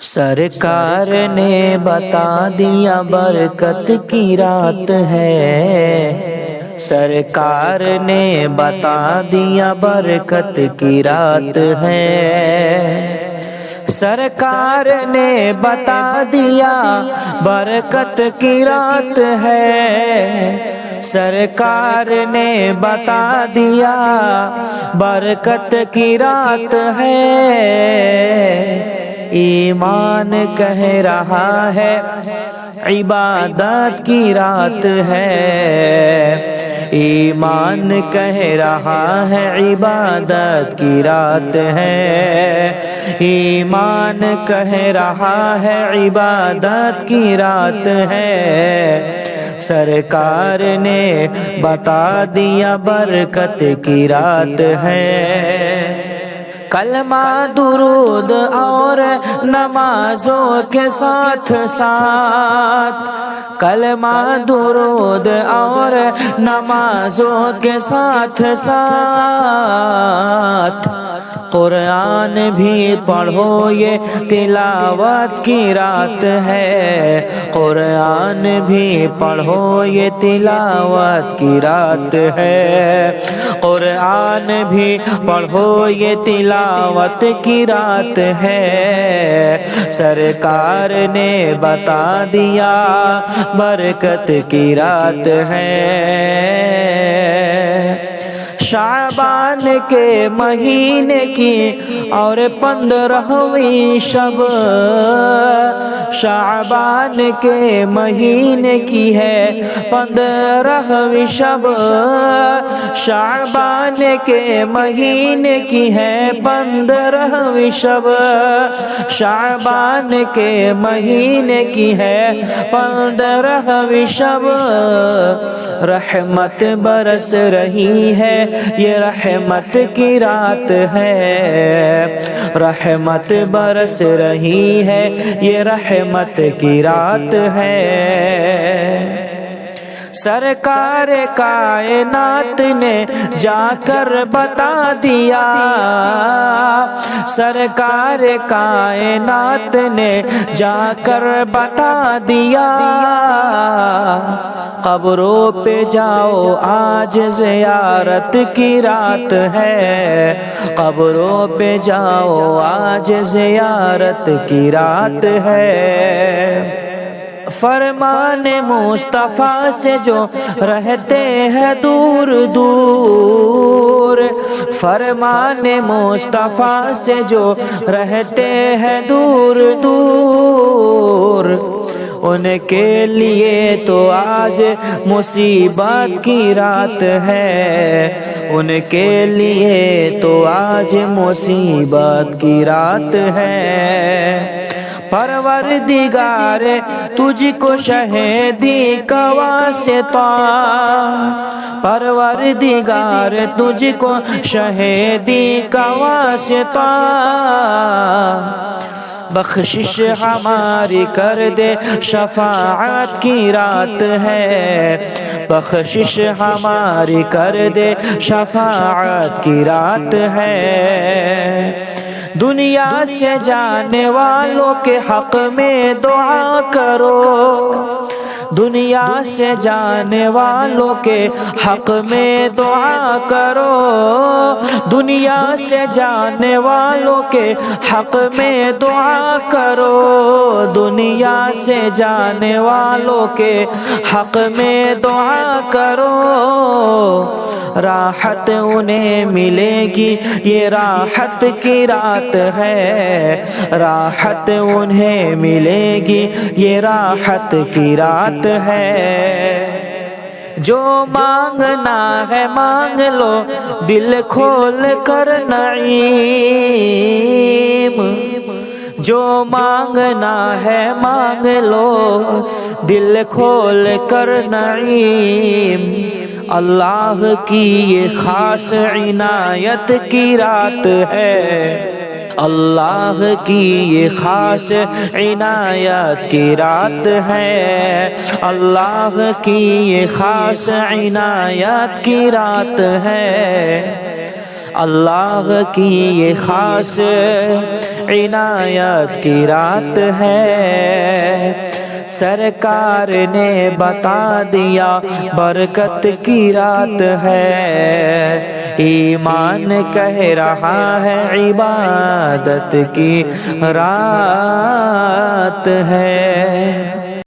سرکار نے بتا دیا برکت کی رات ہے، سرکار نے بتا دیا برکت کی رات ہے، سرکار نے بتا دیا برکت کی رات ہے، سرکار نے بتا دیا برکت کی رات ہے، ایمان کہہ رہا ہے عبادت کی رات ہے، ایمان کہہ رہا ہے عبادت کی رات ہے، ایمان کہہ رہا ہے عبادت کی رات ہے، سرکار نے بتا دیا برکت کی رات ہے۔ کلمہ درود اور نمازوں کے ساتھ ساتھ، کلمہ درود اور نمازوں کے ساتھ ساتھ قرآن بھی پڑھو، یہ تلاوت کی رات ہے، قرآن بھی پڑھو یہ تلاوت کی رات ہے، قرآن بھی پڑھو یہ تلاوت کی رات ہے، سرکار نے بتا دیا برکت کی رات ہے۔ شعبان کے مہینے کی اور 15ویں شب، شعبان کے مہینے کی ہے 15ویں شب، شعبان کے مہینے کی ہے 15ویں شب، شعبان کے مہینے کی ہے 15ویں شب، رحمت برس رہی ہے یہ رحمت کی رات ہے، رحمت برس رہی ہے یہ رحمت کی رات ہے، سرکار کائنات نے جا کر بتا دیا، سرکار کائنات نے جا کر بتا دیا، قبروں پہ جاؤ آج زیارت کی رات ہے، قبروں پہ جاؤ آج زیارت کی رات ہے، فرمان مصطفیٰ سے جو رہتے ہیں دور دور، فرمان مصطفیٰ سے جو رہتے ہیں دور دور، ان کے لیے تو آج مصیبت کی رات ہے، ان کے لیے تو آج مصیبت کی رات ہے، پروردگار تجھ کو شہیدی کا واسطہ، پروردگار تجھ کو شہیدی کا واسطہ، بخشش ہماری کر دے شفاعت کی رات ہے، بخشش ہماری کر دے شفاعت کی رات ہے، دنیا سے جانے والوں کے حق میں دعا کرو، دنیا سے جانے والوں کے حق میں دعا کرو، دنیا سے جانے والوں کے حق میں دعا کرو، دنیا سے جانے والوں کے حق میں دعا کرو، راحت انہیں ملے گی یہ راحت کی رات ہے، راحت انہیں ملے گی یہ راحت کی رات ہے، جو مانگنا ہے مانگ لو دل کھول کر نعیم، جو مانگنا ہے مانگ لو دل کھول کر نعیم، اللہ کی یہ خاص عنایت کی رات ہے، اللہ کی یہ خاص عنایت کی رات ہے، اللہ کی یہ خاص عنایت کی رات ہے، اللہ کی یہ خاص عنایت کی رات ہے، سرکار نے بتا دیا برکت کی رات ہے، ایمان کہہ رہا ہے عبادت کی رات ہے۔